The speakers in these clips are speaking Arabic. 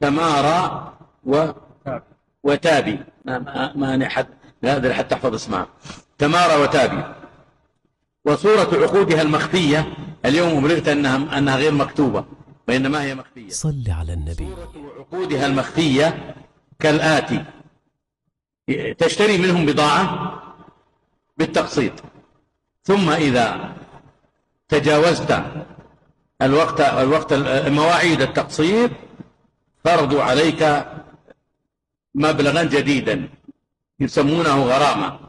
تمارى وتابي، ما حد لا حتى تحفظ اسمها، تمارى وتابي. وصورة عقودها المخفية اليوم أبلغت أنها غير مكتوبة وإنما هي مخفية. صل على النبي. صورة عقودها المخفية كالآتي: تشتري منهم بضاعة بالتقسيط، ثم إذا تجاوزت مواعيد التقسيط فرضوا عليك مبلغا جديدا يسمونه غرامة،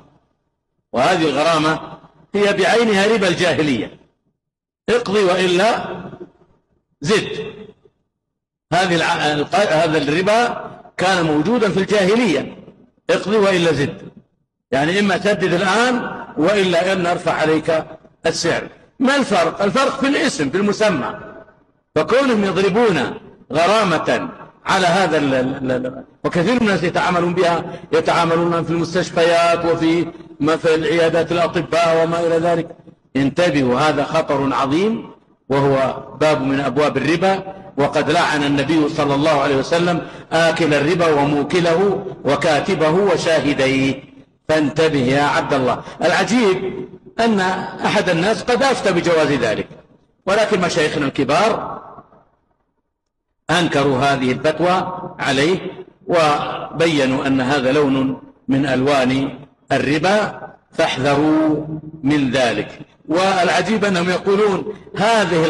وهذه الغرامة هي بعينها ربا الجاهلية، اقضي وإلا زد. هذا الربا كان موجودا في الجاهلية، اقضي وإلا زد، يعني إما سدد الآن وإلا أن نرفع عليك السعر. ما الفرق؟ الفرق في الاسم، في المسمى. فكونهم يضربون غرامة على هذا وكثير من الناس يتعاملون بها، يتعاملون في المستشفيات وفي العيادات الأطباء وما إلى ذلك. انتبهوا، هذا خطر عظيم وهو باب من أبواب الربا، وقد لعن النبي صلى الله عليه وسلم آكل الربا وموكله وكاتبه وشاهديه. فانتبه يا عبد الله. العجيب أن أحد الناس قد أفتى بجواز ذلك، ولكن مشايخنا الكبار أنكروا هذه الفتوى عليه وبينوا أن هذا لون من ألوان الربا، فاحذروا من ذلك. والعجيب أنهم يقولون هذه